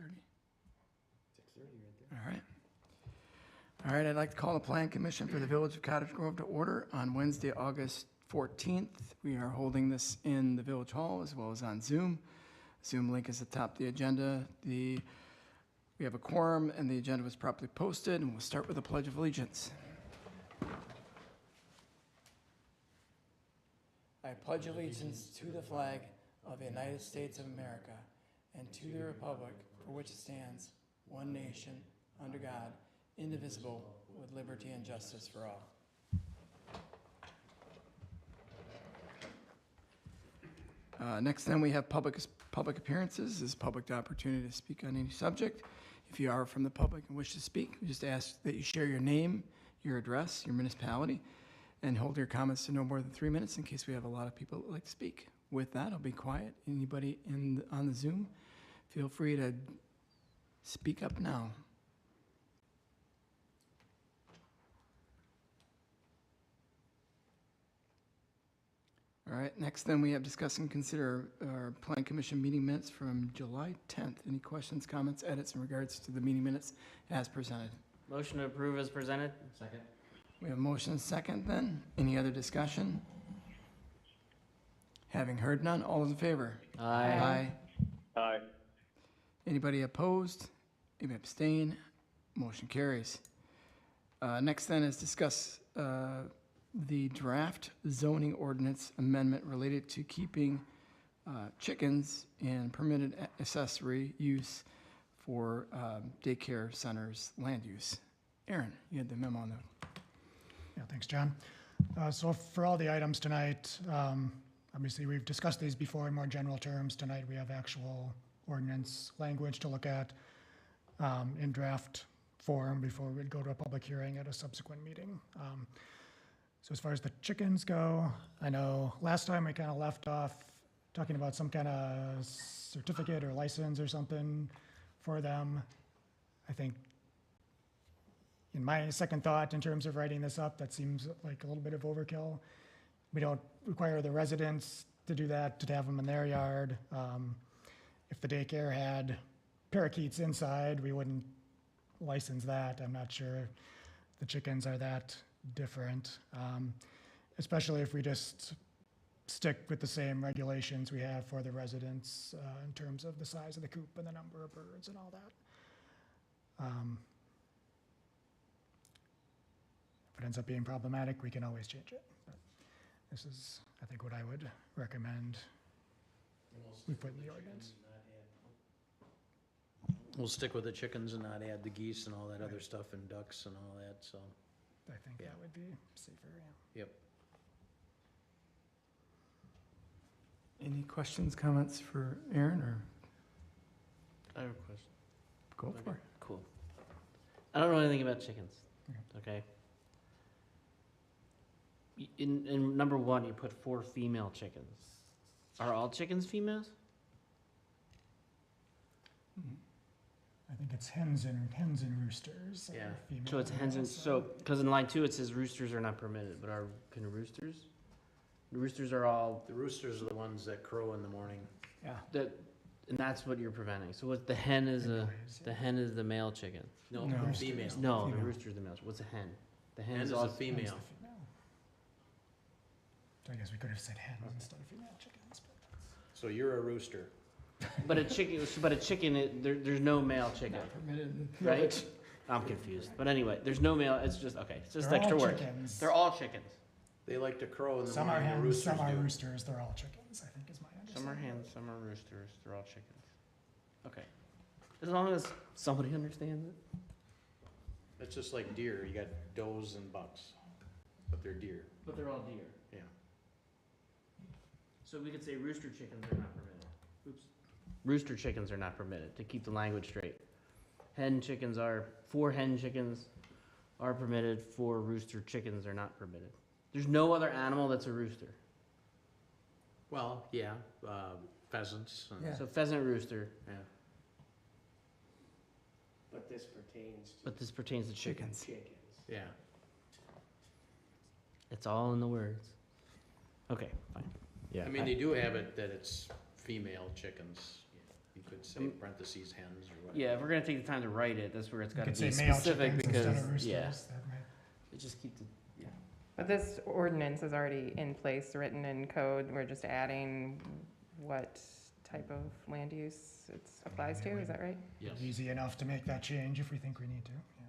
6:30? 6:30 right there. All right. All right, I'd like to call the Plan Commission for the Village of Cottage Grove to order on Wednesday, August 14th. We are holding this in the Village Hall as well as on Zoom. Zoom link is atop the agenda. We have a quorum and the agenda was properly posted, and we'll start with the Pledge of Allegiance. I pledge allegiance to the flag of the United States of America and to the republic for which it stands, one nation, under God, indivisible, with liberty and justice for all. Next then we have public appearances. This is public opportunity to speak on any subject. If you are from the public and wish to speak, we just ask that you share your name, your address, your municipality, and hold your comments to no more than 3 minutes in case we have a lot of people that would like to speak. With that, I'll be quiet. Anybody on the Zoom, feel free to speak up now. All right, next then we have discuss and consider our Plan Commission meeting minutes from July 10th. Any questions, comments, edits in regards to the meeting minutes as presented? Motion to approve as presented. Second. We have a motion and second then. Any other discussion? Having heard none, all those in favor? Aye. Aye. Anybody opposed? Anybody abstain? Motion carries. Next then is discuss the draft zoning ordinance amendment related to keeping chickens in permitted accessory use for daycare centers land use. Aaron, you had the memo on that. Yeah, thanks, John. So for all the items tonight, obviously we've discussed these before in more general terms. Tonight we have actual ordinance language to look at in draft form before we'd go to a public hearing at a subsequent meeting. So as far as the chickens go, I know last time we kind of left off talking about some kind of certificate or license or something for them. I think in my second thought, in terms of writing this up, that seems like a little bit of overkill. We don't require the residents to do that, to have them in their yard. If the daycare had parakeets inside, we wouldn't license that. I'm not sure the chickens are that different, especially if we just stick with the same regulations we have for the residents in terms of the size of the coop and the number of birds and all that. If it ends up being problematic, we can always change it. But this is, I think, what I would recommend we put in the ordinance. We'll stick with the chickens and not add the geese and all that other stuff and ducks and all that, so. I think Yeah. that would be safer, yeah. Yep. Any questions, comments for Aaron, or I have a question. go for it? Cool. I don't know anything about chickens. Okay. Okay. In number one, you put 4 female chickens. Are all chickens females? I think it's hens and roosters. that Yeah. are female So it's hens and, also. because in line 2 it says roosters are not permitted, but can roosters? The roosters are all, The roosters are the ones that crow in the morning. Yeah. and that's what you're preventing. So what, the hen is Anyways, hen is the male chicken? No, No. female. No, the Female. rooster is the male. What's a hen? The hen Hen is all, a Hen's the female. female. So I guess we could have said hens instead of female chickens. But So you're a rooster. but a chicken, there's no male chicken, Not permitted. right? I'm confused. But anyway, there's no male, it's just, okay, it's just they're extra all work. chickens. They're all chickens. They like to crow in the Some are morning, the hens, roosters some are do. roosters, they're all chickens, I think is my Some understanding. are hens, some are roosters, they're all chickens. Okay. As long as somebody understands it. It's just like deer, you got does and bucks, but they're deer, But they're all deer. yeah. So we could say rooster chickens are not permitted. Oops. Rooster chickens are not permitted, to keep the language straight. 4 hen chickens are permitted, 4 rooster chickens are not permitted. There's no other animal that's a rooster. Well, yeah, pheasants and, Yeah. So pheasant, rooster, yeah. But this pertains to but this pertains to chickens. Chickens. Yeah. It's all in the words. Okay, fine. Yeah. I mean, they do have it that it's female chickens. You Could say parentheses hens or whatever. Yeah, if we're gonna take the time to write it, that's where it's You gotta could be say male specific chickens instead because, of roosters. yeah, That might, it just keeps it, yeah. But this ordinance is already in place, written in code. We're just adding what type of land use it applies to, is that right? Yes. easy enough to make that change if we think we need to, yeah.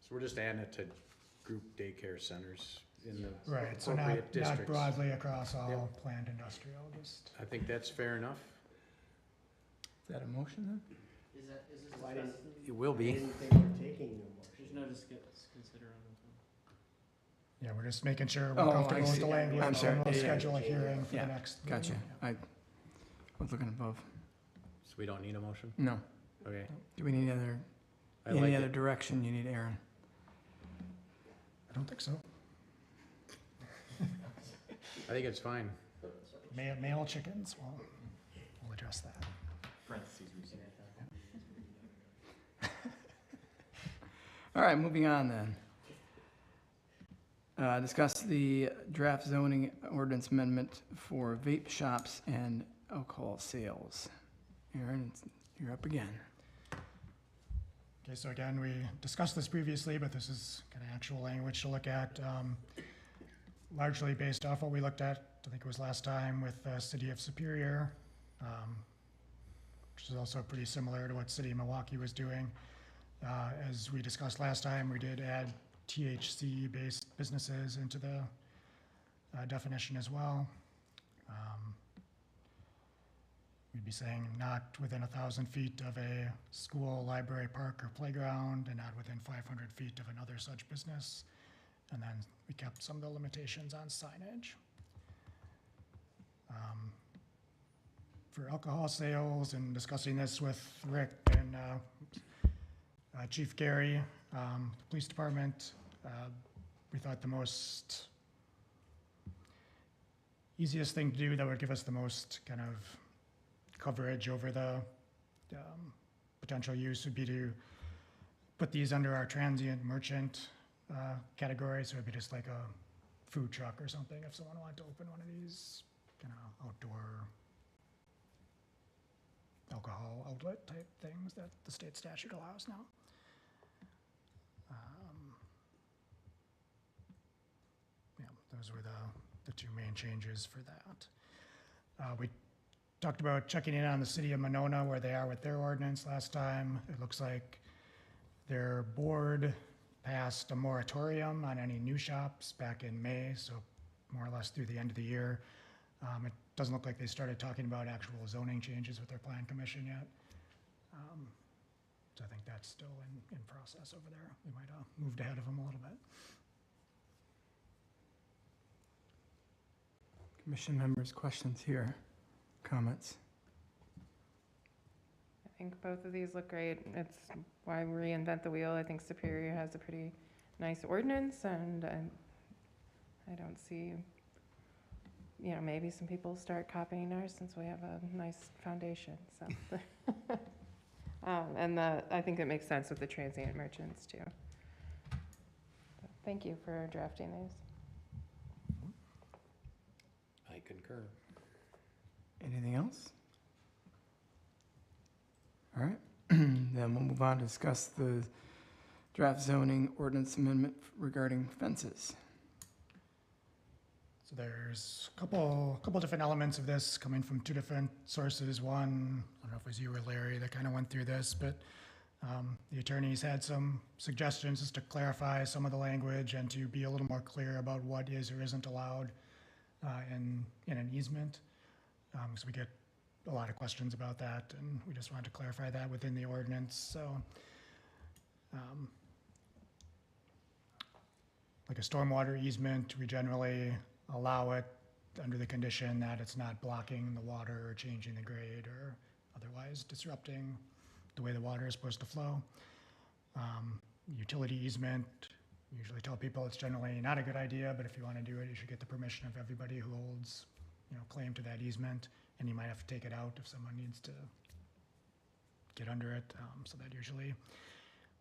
So we're just adding it to group daycare centers in the Right, so not, appropriate not districts. broadly across all Yep. planned industrial, just. I think that's fair enough. Is that a motion then? Is this Why didn't- It will I be. didn't think we're taking no motion. There's no consider on this one. Yeah, we're just making sure Oh, we're I comfortable with see. the language, I'm sorry. and we'll Yeah, yeah. schedule a hearing for Yeah, the next. Gotcha. meeting. I was looking above. So we don't need a motion? No. Okay. Do we need any I like other it. direction you need, Aaron? I don't think so. I think it's fine. Male chickens, we'll address that. All right, moving on then. Discuss the draft zoning ordinance amendment for vape shops and alcohol sales. Aaron, you're up again. Okay, so again, we discussed this previously, but this is kind of actual language to look at. Largely based off what we looked at, I think it was last time with the City of Superior, which is also pretty similar to what City of Milwaukee was doing. As we discussed last time, we did add THC-based businesses into the definition as well. We'd be saying not within 1,000 feet of a school, library, park, or playground, and not within 500 feet of another such business. And then we kept some of the limitations on signage. For alcohol sales, and discussing this with Rick and Chief Gary, the police department, we thought the most easiest thing to do that would give us the most kind of coverage over the potential use would be to put these under our transient merchant category. So it'd be just like a food truck or something if someone wanted to open one of these kind of outdoor alcohol outlet type things that the state statute allows now. Yeah, those were the two main changes for that. We talked about checking in on the city of Monona, where they are with their ordinance last time. It looks like their board passed a moratorium on any new shops back in May, so more or less through the end of the year. It doesn't look like they started talking about actual zoning changes with their plan commission yet. So I think that's still in process over there. We might have moved ahead of them a little bit. Commission members, questions here, comments? I think both of these look great. It's why reinvent the wheel. I think Superior has a pretty nice ordinance, and I don't see, maybe some people start copying ours since we have a nice foundation, so. And I think it makes sense with the transient merchants too. So thank you for drafting these. I concur. Anything else? All right, then we'll move on to discuss the draft zoning ordinance amendment regarding fences. So there's a couple different elements of this coming from two different sources. One, I don't know if it was you or Larry that kind of went through this, but the attorneys had some suggestions just to clarify some of the language and to be a little more clear about what is or isn't allowed in an easement. So we get a lot of questions about that, and we just wanted to clarify that within the ordinance. So like a stormwater easement, we generally allow it under the condition that it's not blocking the water or changing the grade or otherwise disrupting the way the water is supposed to flow. Utility easement, usually tell people it's generally not a good idea, but if you want to do it, you should get the permission of everybody who holds, claim to that easement, and you might have to take it out if someone needs to get under it. So that usually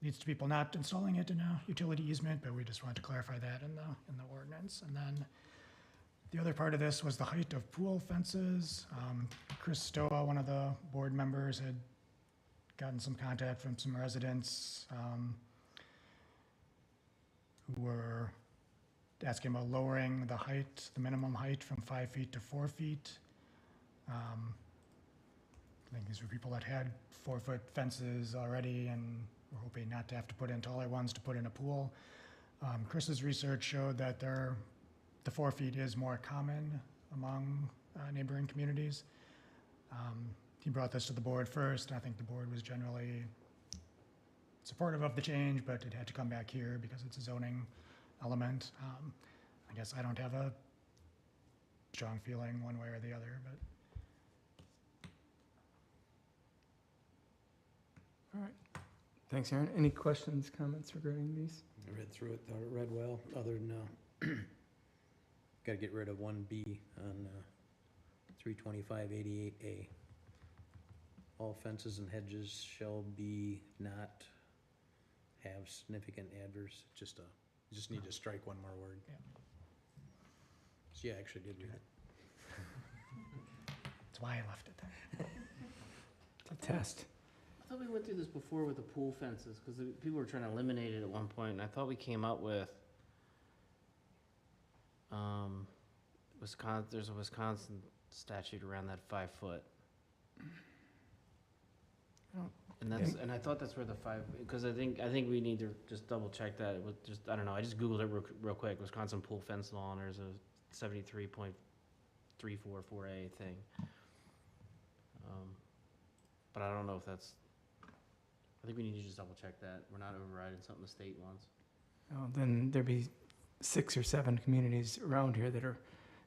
leads to people not installing it in a utility easement, but we just wanted to clarify that in the ordinance. And then The other part of this was the height of pool fences. Chris Stoa, one of the board members, had gotten some contact from some residents who were asking about lowering the height, the minimum height from 5 feet to 4 feet. I think these were people that had 4-foot fences already and were hoping not to have to put in taller ones to put in a pool. Chris's research showed that the 4 feet is more common among neighboring communities. He brought this to the board first, and I think the board was generally supportive of the change, but it had to come back here because it's a zoning element. I guess I don't have a strong feeling one way or the other, but. All right. Thanks, Aaron. Any questions, comments regarding these? I read through it, thought it read well, other than, gotta get rid of 1B on 32588A. All fences and hedges shall be not have significant adverse, you just need to strike one more word. Yeah. So yeah, I actually did read it. That's why I left it there. It's a test. I thought we went through this before with the pool fences, because people were trying to eliminate it at one point, and I thought we came up with, there's a Wisconsin statute around that 5 foot. And I thought that's where the 5, because I think we need to just double check that. It was just, I don't know, I just Googled it real quick, Wisconsin pool fence law, and there's a 73.344A thing. But I don't know if that's, I think we need to just double check that. We're not overriding something the state wants. Oh, then there'd be 6 or 7 communities around here that are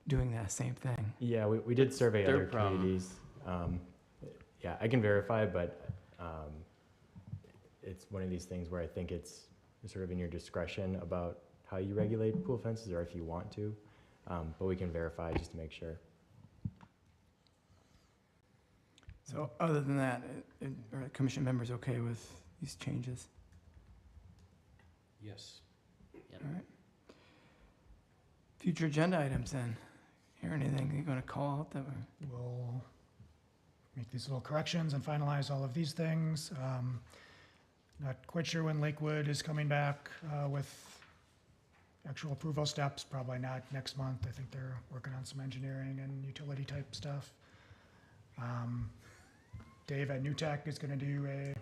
doing that same thing. Yeah, we did survey Their other problem. communities. Yeah, I can verify, but it's one of these things where I think it's sort of in your discretion about how you regulate pool fences or if you want to, but we can verify just to make sure. So other than that, are commission members okay with these changes? Yes. Yep. All right. Future agenda items then. Hear anything you're going to call out that were? We'll make these little corrections and finalize all of these things. Not quite sure when Lakewood is coming back with actual approval steps, probably not next month. I think they're working on some engineering and utility type stuff. Dave at New Tech is going to do a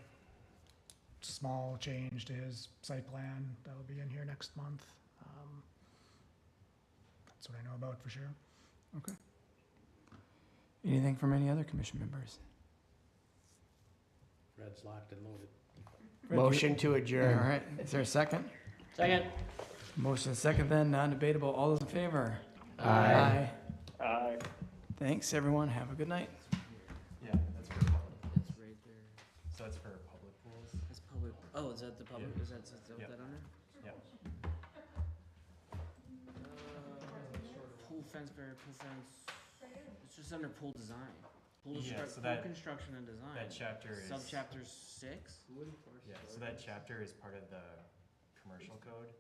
small change to his site plan. That'll be in here next month. That's what I know about for sure. Okay. Anything from any other commission members? Red's locked and loaded. Motion to All adjourn. right. Is there a second? Second. Motion second then, non-debatable. All those in favor? Aye. Aye. Thanks, everyone. Have a good night. Yeah, that's for public. It's right there. So it's for public pools. It's public. Oh, is that the public? Yeah. Is that Yep. that on there? Yep. Pool fence, pool fence. It's just under pool design. Pool, Yeah, so pool that- construction and design. That chapter is. Subchapter 6. Yeah, so that chapter is part of the commercial code.